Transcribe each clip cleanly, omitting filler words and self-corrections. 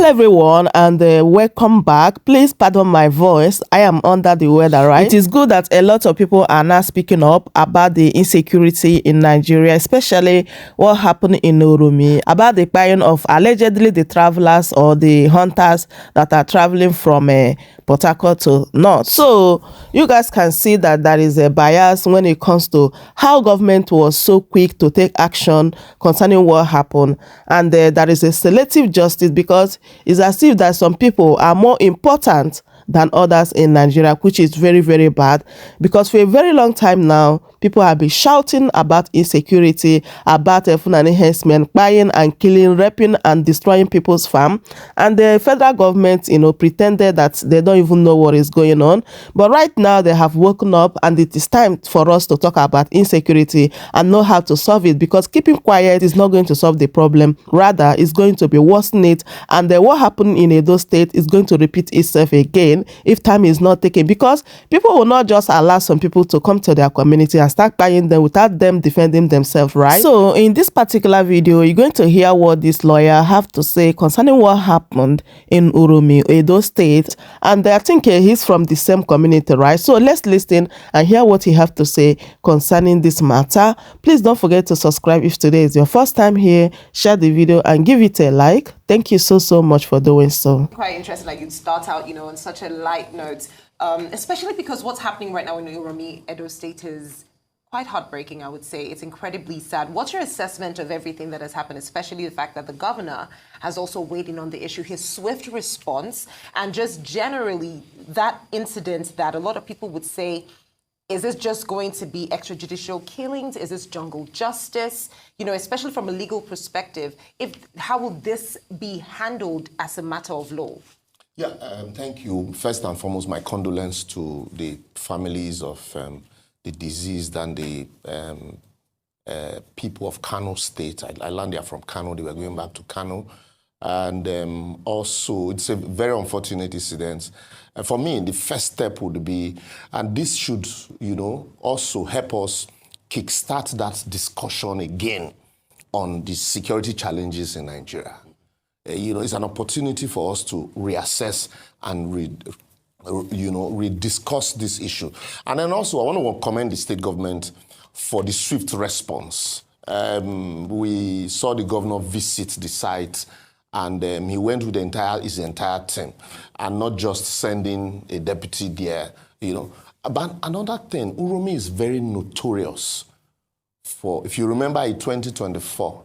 Hello everyone and welcome back. Please pardon my voice. I am under the weather, right? It is good that a lot of people are now speaking up about the insecurity in Nigeria, especially what happened in Uromi, about the Kpaing of allegedly the travelers or the hunters that are traveling from Port Harcourt to North. So you guys can see that there is a bias when it comes to how government was so quick to take action concerning what happened, and there is a selective justice, because it's as if that some people are more important than others in Nigeria, which is very, very bad, because for a very long time now, people have been shouting about insecurity, about Fulani herdsmen buying and killing, raping and destroying people's farm, and the federal government, pretended that they don't even know what is going on. But right now, they have woken up, and it is time for us to talk about insecurity and know how to solve it, because keeping quiet is not going to solve the problem. Rather, it's going to be worsening it, and what happened in Edo State is going to repeat itself again if time is not taken, because people will not just allow some people to come to their community and start buying them without them defending themselves, right? So in this particular video, you're going to hear what this lawyer have to say concerning what happened in Uromi, Edo State, and I think he's from the same community, right? So let's listen and hear what he have to say concerning this matter. Please don't forget to subscribe if today is your first time here. Share the video and give it a like. Thank you so much for doing so. Quite interesting, like you'd start out, on such a light note, especially because what's happening right now in Uromi, Edo State is quite heartbreaking, I would say. It's incredibly sad. What's your assessment of everything that has happened, especially the fact that the governor has also weighed in on the issue, his swift response, and just generally that incident that a lot of people would say, is this just going to be extrajudicial killings? Is this jungle justice? Especially from a legal perspective, how will this be handled as a matter of law? Yeah, thank you. First and foremost, my condolence to the families of the deceased and the people of Kano State. I learned they are from Kano. They were going back to Kano. And also, it's a very unfortunate incident. For me, the first step would be, and this should, also help us kickstart that discussion again on the security challenges in Nigeria. It's an opportunity for us to reassess and rediscuss this issue. And then also, I want to commend the state government for the swift response. We saw the governor visit the site, and he went with his entire team, and not just sending a deputy there, But another thing, Uromi is very notorious for, if you remember in 2024,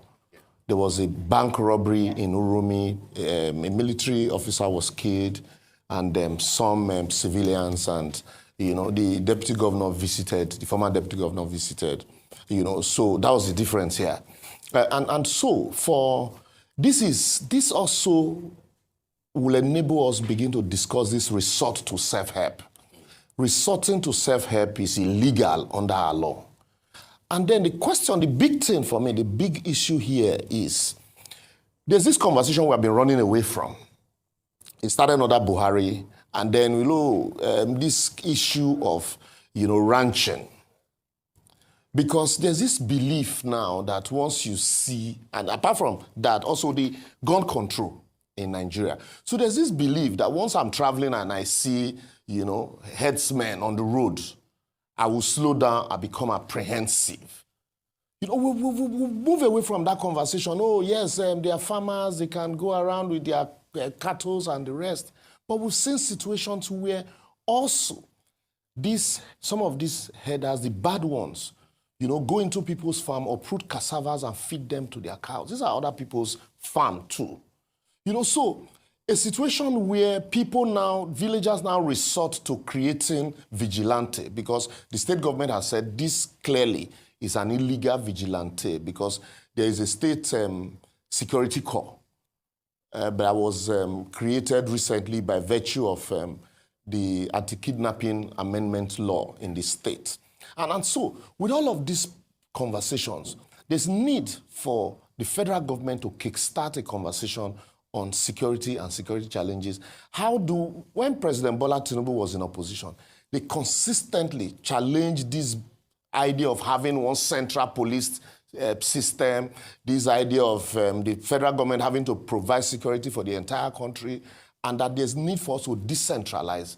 there was a bank robbery in Uromi, a military officer was killed, and some civilians, and, the deputy governor visited, the former deputy governor visited, so that was the difference here. And so for, this also will enable us begin to discuss this resort to self-help. Resorting to self-help is illegal under our law. And then the question, the big thing for me, the big issue here is, there's this conversation we have been running away from. It started under Buhari, and then, this issue of, ranching. Because there's this belief now that once you see, and apart from that, also the gun control in Nigeria. So there's this belief that once I'm traveling and I see, herdsmen on the road, I will slow down, I become apprehensive. We move away from that conversation. Oh, yes, they are farmers, they can go around with their cattle and the rest. But we've seen situations where also some of these herders, the bad ones, go into people's farm, uproot cassavas and feed them to their cows. These are other people's farm too. So a situation where villagers now resort to creating vigilante, because the state government has said this clearly is an illegal vigilante, because there is a state security corps that was created recently by virtue of the anti-kidnapping amendment law in the state. And so, with all of these conversations, there's need for the federal government to kickstart a conversation on security and security challenges. When President Bola Tinubu was in opposition, they consistently challenged this idea of having one central police system, this idea of the federal government having to provide security for the entire country, and that there's need for us to decentralize,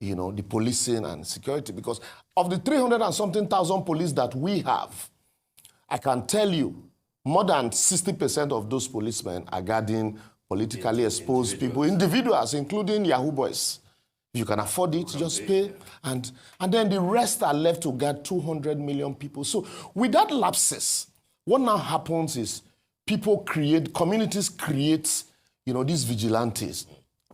the policing and security. Because of the 300 and something thousand police that we have, I can tell you, more than 60% of those policemen are guarding politically exposed people, individuals, including Yahoo boys. If you can afford it, just pay. And then the rest are left to guard 200 million people. So with that lapses, what now happens is communities create, these vigilantes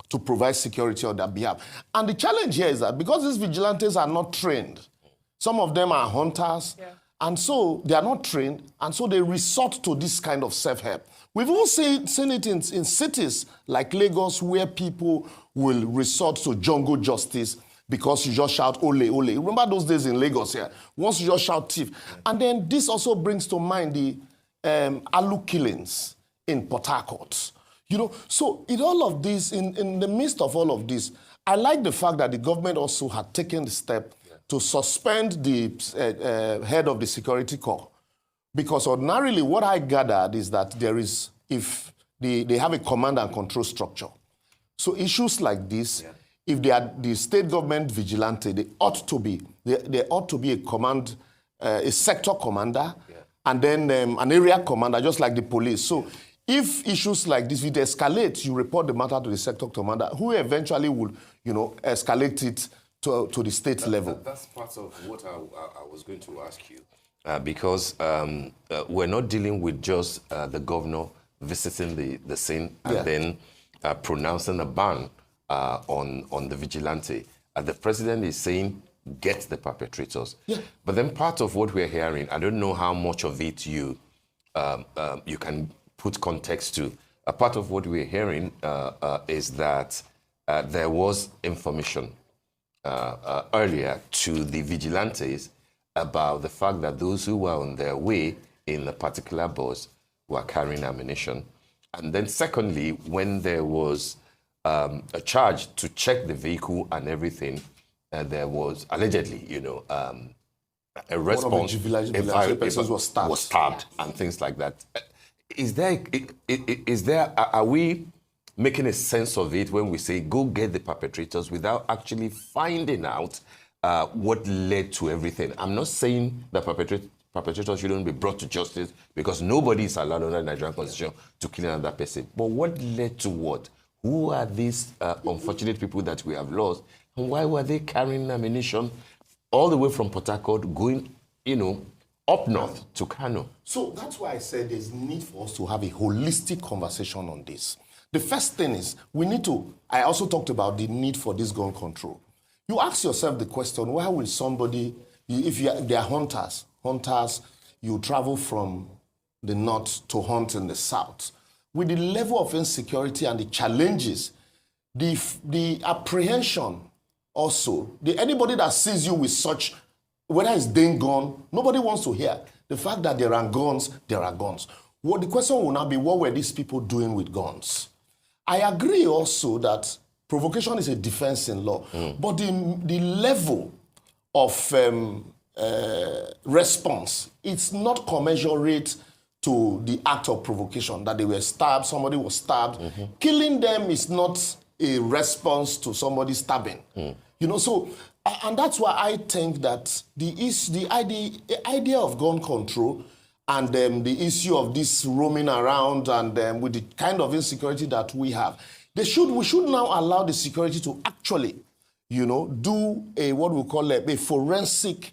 to provide security on their behalf. And the challenge here is that because these vigilantes are not trained, some of them are hunters, and so they are not trained, and so they resort to this kind of self-help. We've all seen it in cities like Lagos, where people will resort to jungle justice because you just shout, ole, ole. Remember those days in Lagos here? Once you just shout thief. And then this also brings to mind the Alu killings in Port Harcourt. So in all of this, in the midst of all of this, I like the fact that the government also had taken the step to suspend the head of the security corps. Because ordinarily what I gathered is that if they have a command and control structure. So issues like this, if they are the state government vigilante, there ought to be a command, a sector commander, and then an area commander, just like the police. So if issues like this, if they escalate, you report the matter to the sector commander, who eventually will, escalate it to the state level. That's part of what I was going to ask you. Because we're not dealing with just the governor visiting the scene and then pronouncing a ban on the vigilante. The president is saying, get the perpetrators. But then part of what we're hearing, I don't know how much of it you can put context to. A part of what we're hearing is that there was information earlier to the vigilantes about the fact that those who were on their way in a particular bus were carrying ammunition. And then secondly, when there was a charge to check the vehicle and everything, there was allegedly, a response. A person was stabbed and things like that. Are we making a sense of it when we say go get the perpetrators without actually finding out what led to everything? I'm not saying that perpetrators shouldn't be brought to justice, because nobody is allowed under the Nigerian Constitution to kill another person. But what led to what? Who are these unfortunate people that we have lost? And why were they carrying ammunition all the way from Port Harcourt going, up north to Kano? So that's why I said there's need for us to have a holistic conversation on this. The first thing is I also talked about the need for this gun control. You ask yourself the question, why will somebody, if they are hunters, you travel from the north to hunt in the south. With the level of insecurity and the challenges, the apprehension also, anybody that sees you with such, whether it's Dane gun, nobody wants to hear. The fact that there are guns, there are guns. The question will now be, what were these people doing with guns? I agree also that provocation is a defense in law, but the level of response, it's not commensurate to the act of provocation, that they were stabbed, somebody was stabbed. Killing them is not a response to somebody stabbing. So, and that's why I think that the idea of gun control and the issue of this roaming around and with the kind of insecurity that we have, we should now allow the security to actually, do what we call a forensic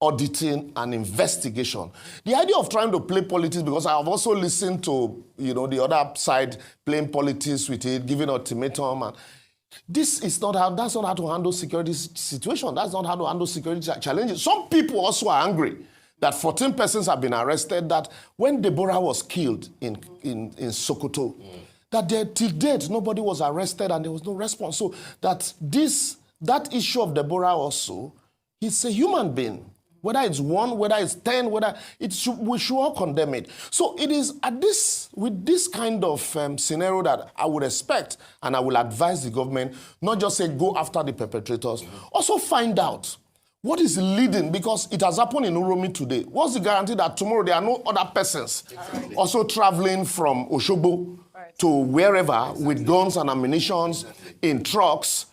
auditing and investigation. The idea of trying to play politics, because I have also listened to, the other side playing politics with it, giving ultimatum, and that's not how to handle security situation. That's not how to handle security challenges. Some people also are angry that 14 persons have been arrested, that when Deborah was killed in Sokoto, that till date, nobody was arrested and there was no response. So that issue of Deborah also, he's a human being. Whether it's 1, whether it's 10, we should all condemn it. So it is with this kind of scenario that I would expect, and I will advise the government, not just say go after the perpetrators, also find out What is leading? Because it has happened in Uromi today. What's the guarantee that tomorrow there are no other persons also traveling from Oshogbo to wherever with guns and ammunition in trucks,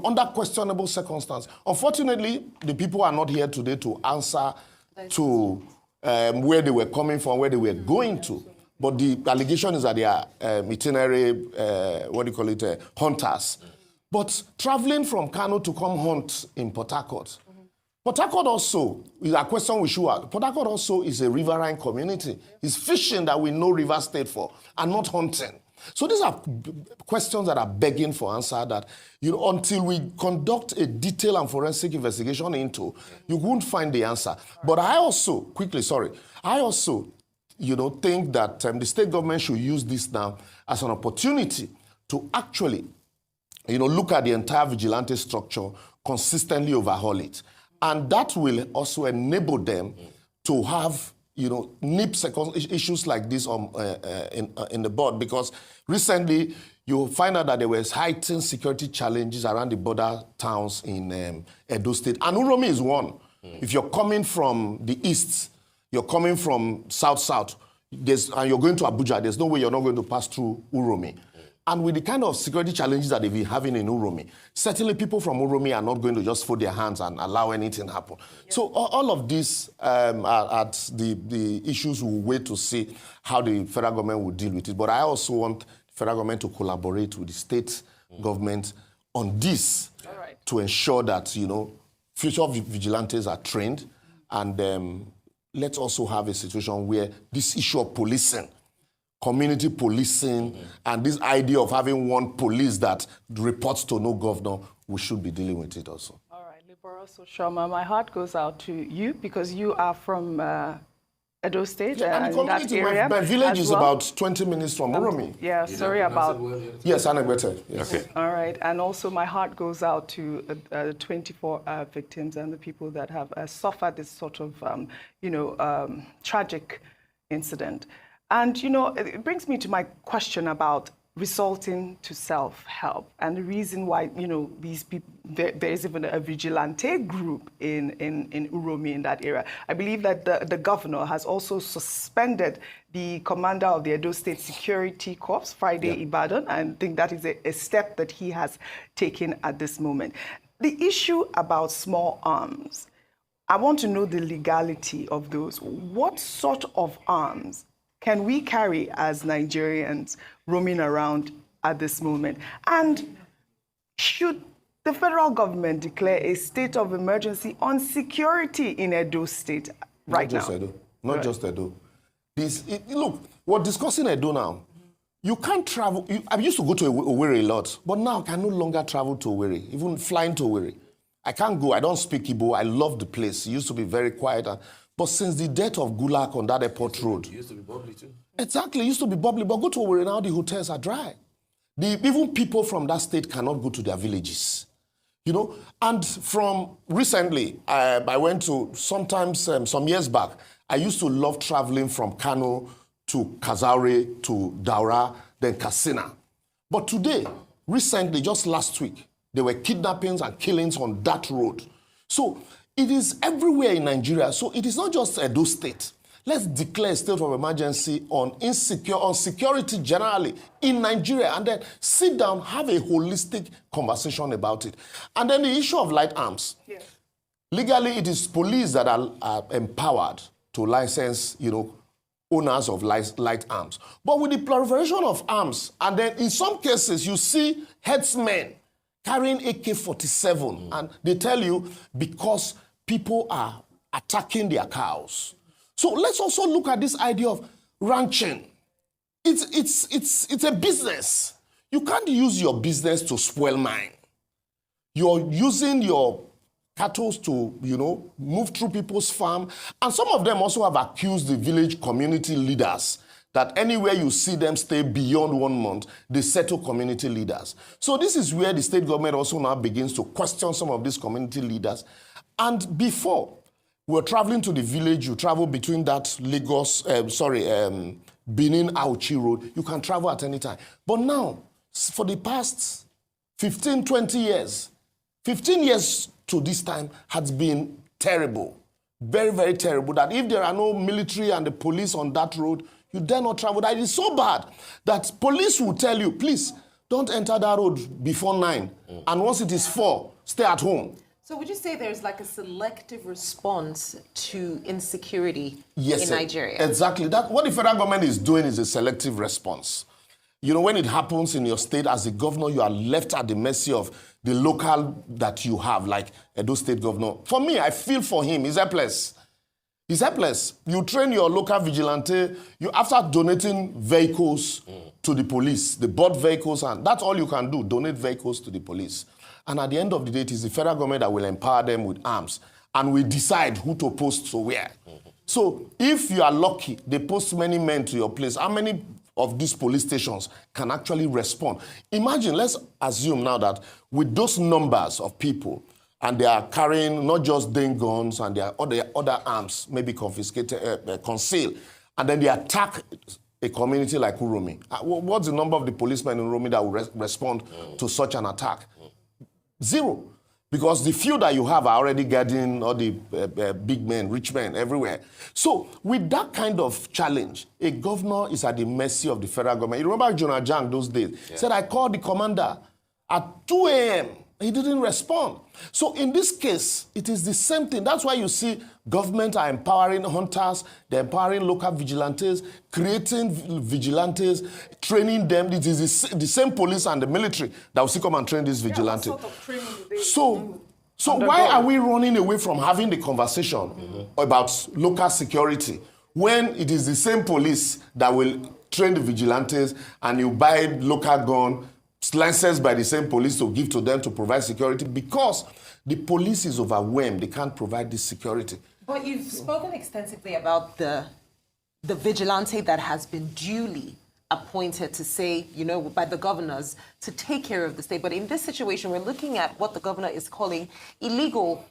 under questionable circumstances? Unfortunately, the people are not here today to answer to where they were coming from, where they were going to. But the allegation is that they are itinerary, hunters. But traveling from Kano to come hunt in Port Harcourt, Port Harcourt also is a question we should ask. Port Harcourt also is a riverine community. It's fishing that we know River State for, and not hunting. So these are questions that are begging for answer that, until we conduct a detailed and forensic investigation into, you won't find the answer. But I also, think that the state government should use this now as an opportunity to actually, look at the entire vigilante structure, consistently overhaul it. And that will also enable them to have, nip issues like this in the board. Because recently, you find out that there were heightened security challenges around the border towns in Edo State. And Uromi is one. If you're coming from the east, you're coming from south, and you're going to Abuja, there's no way you're not going to pass through Uromi. And with the kind of security challenges that they've been having in Uromi, certainly people from Uromi are not going to just fold their hands and allow anything to happen. Yeah. So all of these are the issues we'll wait to see how the federal government will deal with it. But I also want the federal government to collaborate with the state government on this to ensure that, future vigilantes are trained. And let's also have a situation where this issue of policing, community policing, and this idea of having one police that reports to no governor, we should be dealing with it also. All right, Liberal Shoma, my heart goes out to you because you are from Edo State, and that area. My village is about 20 minutes from Uromi. Yeah, sorry about... Yes, Anagbete. Yes. Okay. All right, and also my heart goes out to 24 victims and the people that have suffered this sort of, tragic incident. And, it brings me to my question about resorting to self-help and the reason why, these people, there is even a vigilante group in Uromi in that area. I believe that the governor has also suspended the commander of the Edo State Security Corps, Friday Ibadan, and I think that is a step that he has taken at this moment. The issue about small arms, I want to know the legality of those. What sort of arms can we carry as Nigerians roaming around at this moment? And should the federal government declare a state of emergency on security in Edo State right now? Not just Edo. Look, we're discussing Edo now. You can't travel. I used to go to Owerri a lot, but now I can no longer travel to Owerri, even flying to Owerri. I can't go. I don't speak Igbo. I love the place. It used to be very quiet. But since the death of Gulak on that airport road... It used to be bubbly too. Exactly, it used to be bubbly. But go to Owerri now, the hotels are dry. Even people from that state cannot go to their villages. And from recently, I went to, sometimes some years back, I used to love traveling from Kano to Kazaure to Daura, then Katsina. But today, recently, just last week, there were kidnappings and killings on that road. So it is everywhere in Nigeria. So it is not just Edo State. Let's declare a state of emergency on security generally in Nigeria, and then sit down, have a holistic conversation about it. And then the issue of light arms. Yes. Legally, it is police that are empowered to license, owners of light arms. But with the proliferation of arms, and then in some cases, you see headsmen carrying AK-47, and they tell you because people are attacking their cows. So let's also look at this idea of ranching. It's a business. You can't use your business to spoil mine. You're using your cattle to, move through people's farm. And some of them also have accused the village community leaders that anywhere you see them stay beyond 1 month, they settle community leaders. So this is where the state government also now begins to question some of these community leaders. And before, we were traveling to the village, you travel between that Benin-Auchi road, you can travel at any time. But now, for the past 15, 20 years, 15 years to this time has been terrible. Very, very terrible. That if there are no military and the police on that road, you dare not travel. That is so bad that police will tell you, please, don't enter that road before 9. And once it is 4, stay at home. So would you say there's like a selective response to insecurity Yes, in Nigeria? Exactly. That what the federal government is doing is a selective response. You know, when it happens in your state as a governor, you are left at the mercy of the local that you have, like Edo State governor. For me, I feel for him. He's helpless. He's helpless. You train your local vigilante. After donating vehicles to the police, they bought vehicles, and that's all you can do, donate vehicles to the police. And at the end of the day, it is the federal government that will empower them with arms. And we decide who to post to where. So if you are lucky, they post many men to your place. How many of these police stations can actually respond? Imagine, let's assume now that with those numbers of people, and they are carrying not just Dane guns and their other arms, maybe confiscated, concealed, and then they attack a community like Uromi. What's the number of the policemen in Uromi that will respond to such an attack? 0. Because the few that you have are already getting all the big men, rich men everywhere. So with that kind of challenge, a governor is at the mercy of the federal government. You remember Jonah Jang those days? Yeah. Said, I called the commander at 2 a.m. He didn't respond. So in this case, it is the same thing. That's why you see government are empowering hunters, they're empowering local vigilantes, creating vigilantes, training them. It is the same police and the military that will still come and train these vigilantes. What sort of training do they So why are we running away from having the conversation about local security when it is the same police that will train the vigilantes and you buy local gun, licenses by the same police to give to them to provide security? Because the police is overwhelmed. They can't provide this security. But you've spoken extensively about the vigilante that has been duly appointed to say, you know, by the governors to take care of the state. But in this situation, we're looking at what the governor is calling illegal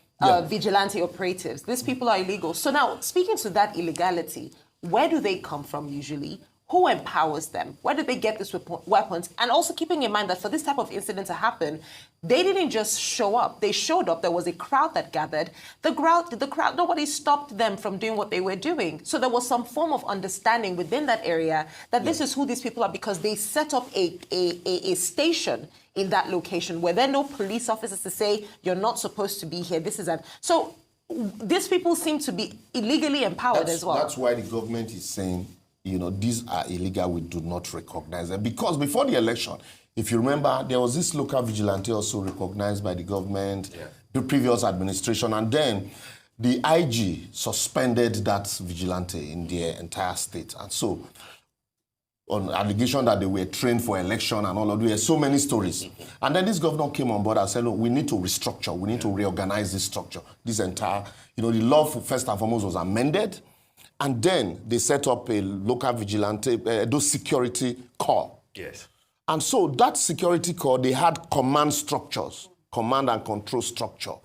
vigilante operatives. These people are illegal. So now, speaking to that illegality, where do they come from usually? Who empowers them? Where do they get these weapons? And also keeping in mind that for this type of incident to happen, they didn't just show up. They showed up. There was a crowd that gathered. The crowd, nobody stopped them from doing what they were doing. So there was some form of understanding within that area that this is who these people are, because they set up a station in that location where there are no police officers to say, you're not supposed to be here. So these people seem to be illegally empowered as well. That's why the government is saying, you know, these are illegal, we do not recognize them. Because before the election, if you remember, there was this local vigilante also recognized by the government, the previous administration, and then the IG suspended that vigilante in the entire state. And so, on allegation that they were trained for election and all of that, so many stories. And then this governor came on board and said, look, we need to restructure, we need to reorganize this structure. This entire, you know, the law first and foremost was amended. And then they set up a local vigilante, those security corps. Yes. And so that security corps, they had command structures, command and control structure.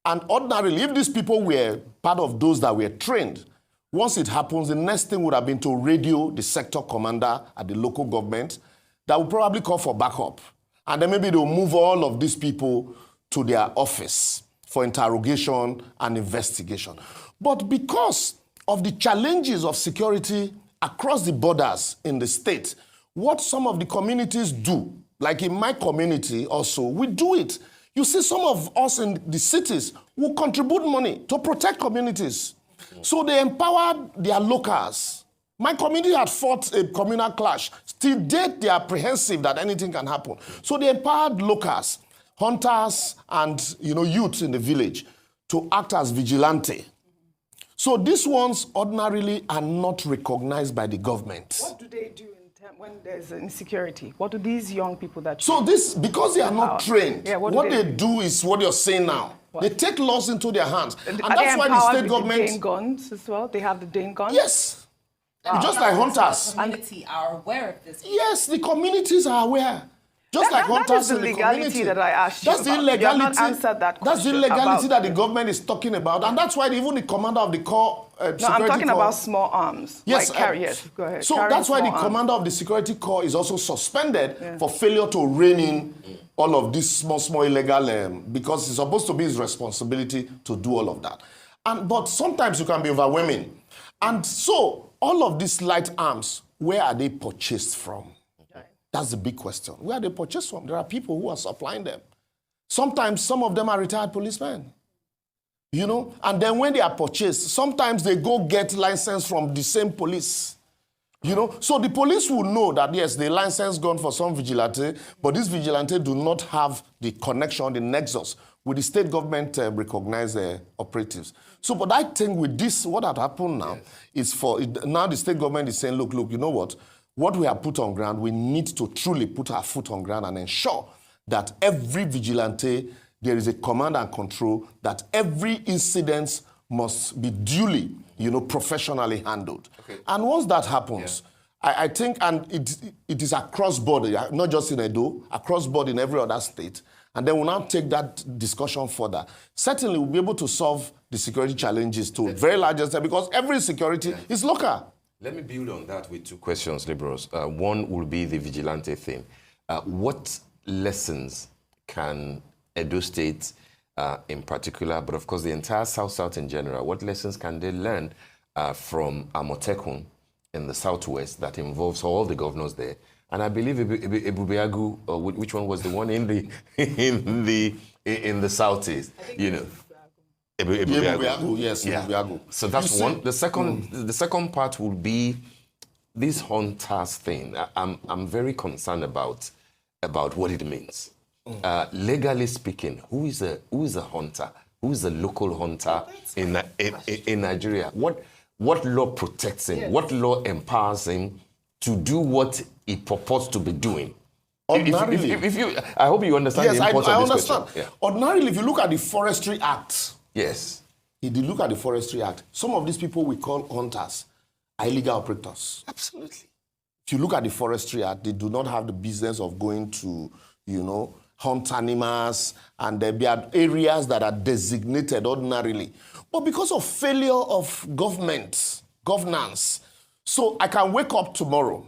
And ordinarily, if these people were part of those that were trained, once it happens, the next thing would have been to radio the sector commander at the local government that would probably call for backup. And then maybe they'll move all of these people to their office for interrogation and investigation. But because of the challenges of security across the borders in the state, what some of the communities do, like in my community also, we do it. You see, some of us in the cities will contribute money to protect communities. So they empower their locals. My community had fought a communal clash. Till date, they are apprehensive that anything can happen. So they empowered locals, hunters, and youth in the village to act as vigilante. So these ones ordinarily are not recognized by the government. What do they do when there's insecurity? What do these young people that... So because they are not trained, what they do is what you're saying now. What? They take laws into their hands. And that's why the state government... The Dane guns as well? They have the Dane guns? Yes. Just like hunters. The community are aware of this. Yes, the communities are aware. Just like hunters in the community. That I asked you That's about. the illegality. You have not answered that question. That's the illegality that the government is talking about. And that's why even the commander of the corps, I'm talking about small arms. Yes. Like carriers. Go ahead. So that's why the commander of the security corps is also suspended for failure to rein in all of this small illegal, because it's supposed to be his responsibility to do all of that. But sometimes you can be overwhelming. And so all of these light arms, where are they purchased from? That's the big question. Where are they purchased from? There are people who are supplying them. Sometimes some of them are retired policemen. You know, and then when they are purchased, sometimes they go get license from the same police. You know, so the police will know that, yes, the license gone for some vigilante, but this vigilante do not have the connection, the nexus with the state government recognized operatives. So, but I think with this, what had happened now is now the state government is saying, look, you know what we have put on ground, we need to truly put our foot on ground and ensure that every vigilante, there is a command and control, that every incident must be duly, professionally handled. Okay. And once that happens, I think, and it is across board, not just in Edo, across board in every other state, and then we'll now take that discussion further. Certainly, we'll be able to solve the security challenges to a very large extent, because every security is local. Let me build on that with two questions, Liberals. One will be the vigilante thing. What lessons can Edo State in particular, but of course the entire South in general, what lessons can they learn from Amotekun in the Southwest that involves all the governors there? And I believe Ebubeagu, which one was the one in the Southeast? Ebubeagu, yes, yeah. Ebubeagu. So that's one. The second part will be this hunters thing. I'm very concerned about what it means. Legally speaking, who is a hunter? Who is a local hunter in Nigeria? What law protects him? Yes. What law empowers him to do what he purports to be doing? Ordinarily, I hope you understand the importance of this question. Yeah. Ordinarily, if you look at the Forestry Act, yes, if you look at the Forestry Act, some of these people we call hunters are illegal operators. Absolutely. If you look at the Forestry Act, they do not have the business of going to, hunt animals, and there be areas that are designated ordinarily. But because of failure of governance, so I can wake up tomorrow,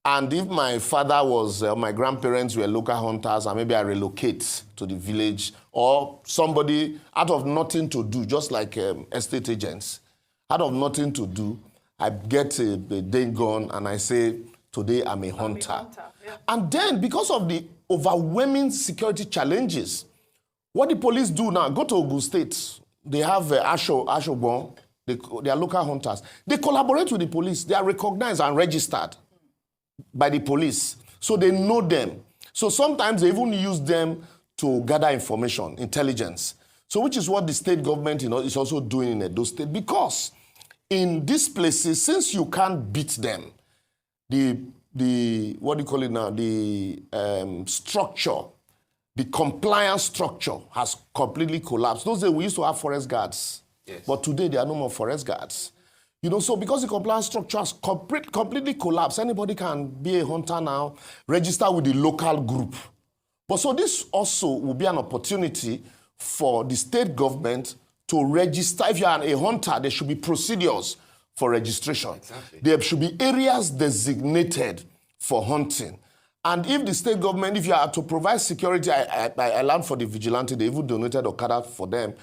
and if my father was, my grandparents were local hunters, and maybe I relocate to the village, or somebody out of nothing to do, just like estate agents, out of nothing to do, I get a day gone, and I say, today I'm a hunter. Yeah. And then, because of the overwhelming security challenges, what the police do now, go to Ogun State, they have Ashobon, they are local hunters. They collaborate with the police. They are recognized and registered by the police. So they know them. So sometimes they even use them to gather information, intelligence. So which is what the state government is also doing in Edo State. Because in these places, since you can't beat them, the what do you call it now? The structure, the compliance structure has completely collapsed. Those days we used to have forest guards, yes, but today there are no more forest guards. So because the compliance structure has completely collapsed, anybody can be a hunter now, register with the local group. But so this also will be an opportunity for the state government to register. If you are a hunter, there should be procedures for registration. Exactly. There should be areas designated for hunting. And if the state government, if you are to provide security, I learned for the vigilante, they even donated Okada for them,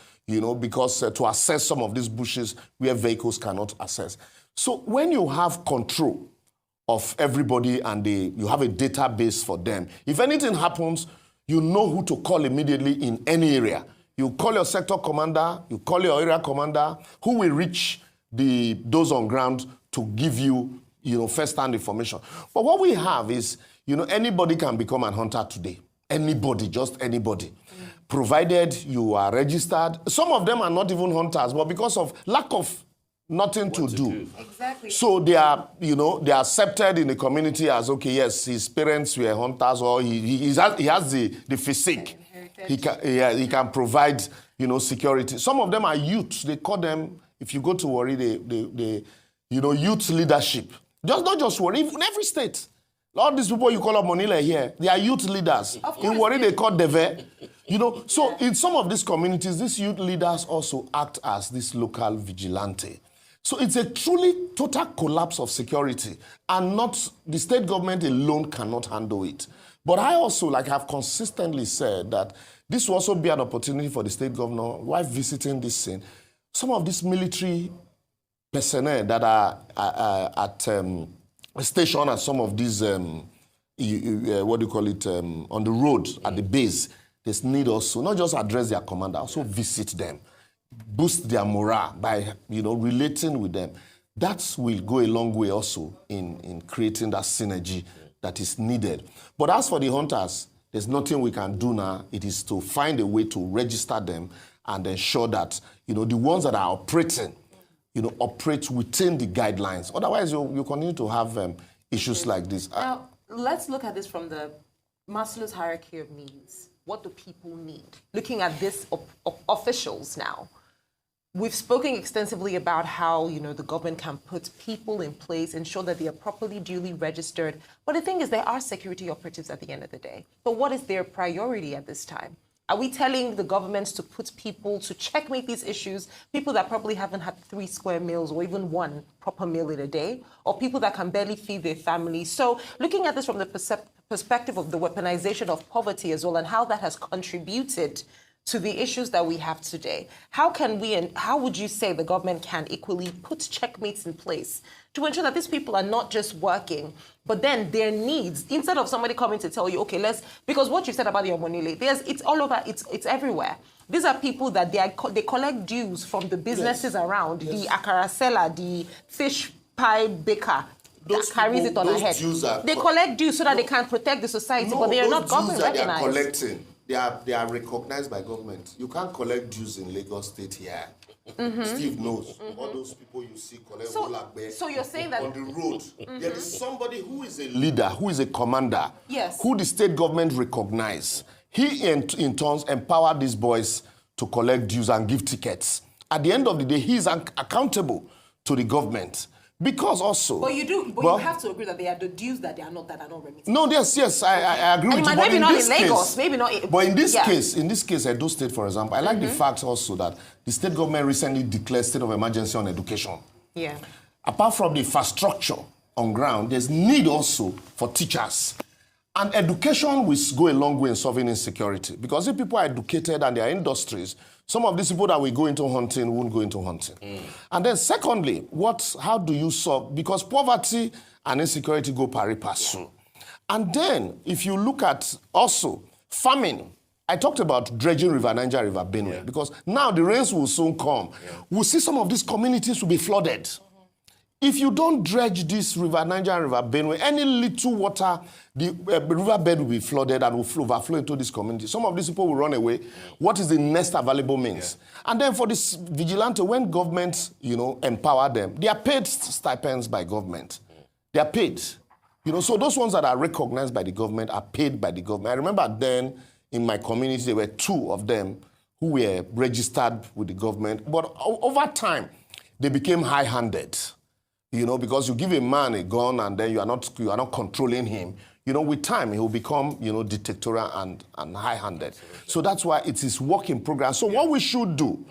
because to assess some of these bushes where vehicles cannot access. So when you have control of everybody and you have a database for them, if anything happens, you know who to call immediately in any area. You call your sector commander, you call your area commander, who will reach those on ground to give you, first-hand information. But what we have is, anybody can become a hunter today. Anybody, just anybody. Provided you are registered. Some of them are not even hunters, but because of lack of nothing to do. Exactly. So they are, they are accepted in the community as, okay, yes, his parents were hunters, or he has the physique. He can provide, security. Some of them are youths. They call them, if you go to Warri, youth leadership. Not just Warri, in every state. All these people you call up Monila here, they are youth leaders. In Warri, they call Deve. So in some of these communities, these youth leaders also act as this local vigilante. So it's a truly total collapse of security, and not the state government alone cannot handle it. But I also, like I've consistently said, that this will also be an opportunity for the state governor, while visiting this scene, some of these military personnel that are at station at some of these, on the road, at the base, they need also not just address their commander, also visit them, boost their morale by, relating with them. That will go a long way also in creating that synergy that is needed. But as for the hunters, there's nothing we can do now. It is to find a way to register them and ensure that, the ones that are operating, operate within the guidelines. Otherwise, you continue to have issues like this. Now, let's look at this from the Maslow's hierarchy of needs. What do people need? Looking at this officials now. We've spoken extensively about how, the government can put people in place, ensure that they are properly, duly registered. But the thing is, they are security operatives at the end of the day. But what is their priority at this time? Are we telling the governments to put people to checkmate these issues, people that probably haven't had 3 square meals or even 1 proper meal in a day, or people that can barely feed their families? So looking at this from the perspective of the weaponization of poverty as well, and how that has contributed to the issues that we have today, how would you say the government can equally put checkmates in place to ensure that these people are not just working, but then their needs, instead of somebody coming to tell you, okay, because what you said about the Omonile, it's all over, it's everywhere. These are people that they collect dues from the businesses around, the akara seller, the fish pie baker, that carries it on their head. They collect dues so that they can protect the society, but they are not government recognized. They are collecting. They are recognized by government. You can't collect dues in Lagos State here. Steve knows. All those people you see collect so you're saying that on the road, there is somebody who is a leader, who is a commander, yes, who the state government recognize. He in turn empowered these boys to collect dues and give tickets. At the end of the day, he is accountable to the government. Because also, but you have to agree that they are the dues that are not remitted. No, yes, I agree with you. Maybe not in Lagos, maybe not. But in this case, Edo State, for example, I like the fact also that the state government recently declared state of emergency on education. Yeah. Apart from the infrastructure on ground, there's need also for teachers. And education will go a long way in solving insecurity. Because if people are educated and there are industries, some of these people that will go into hunting won't go into hunting. And then secondly, how do you solve? Because poverty and insecurity go pari passu. And then if you look at also farming, I talked about dredging River Niger, River Benue, because now the rains will soon come. We'll see some of these communities will be flooded. If you don't dredge this River Niger and River Benue, any little water, the riverbed will be flooded and will overflow into this community. Some of these people will run away. What is the next available means? And then for this vigilante, when governments, empower them, they are paid stipends by government. They are paid. So those ones that are recognized by the government are paid by the government. I remember then in my community, there were 2 of them who were registered with the government. But over time, they became high-handed. Because you give a man a gun and then you are not controlling him. With time, he will become, dictatorial and high-handed. So that's why it is work in progress. So what we should do,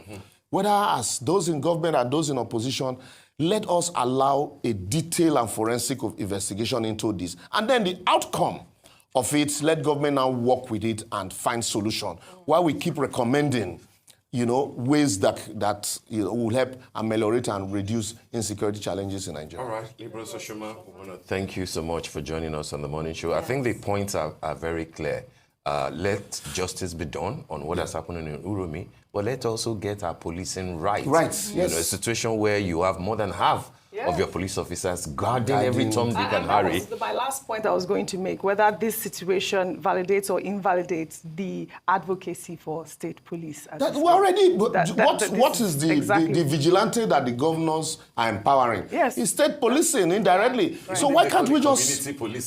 whether as those in government or those in opposition, let us allow a detailed and forensic investigation into this. And then the outcome of it, let government now work with it and find solution. While we keep recommending ways that will help ameliorate and reduce insecurity challenges in Nigeria. All right, Libra Soshima, we want to thank you so much for joining us on the morning show. Yes. I think the points are very clear. Let justice be done on what has happened in Uromi, but let's also get our policing right. Right, yes. A situation where you have more than half of your police officers guarding every Tom, Dick, and Harry. That was my last point I was going to make, whether this situation validates or invalidates the advocacy for state police. What is the vigilante that the governors are empowering? Yes. It's state policing indirectly. Right. So why can't we just,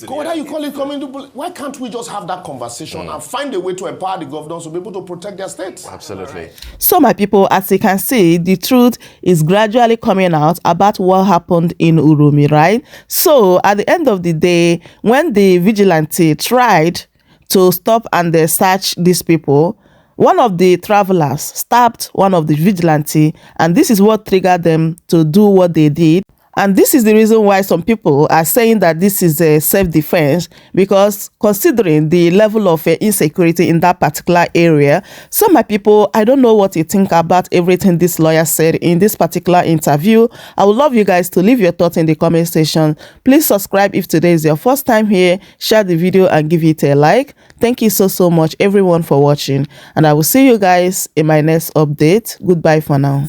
whether you call it community police, why can't we just have that conversation and find a way to empower the governors to be able to protect their states? Absolutely. Right. So my people, as you can see, the truth is gradually coming out about what happened in Uromi, right? So at the end of the day, when the vigilante tried to stop and search these people, one of the travelers stabbed one of the vigilante, and this is what triggered them to do what they did. And this is the reason why some people are saying that this is a self-defense, because considering the level of insecurity in that particular area, some my people, I don't know what you think about everything this lawyer said in this particular interview. I would love you guys to leave your thoughts in the comment section. Please subscribe if today is your first time here. Share the video and give it a like. Thank you so much everyone for watching, and I will see you guys in my next update. Goodbye for now.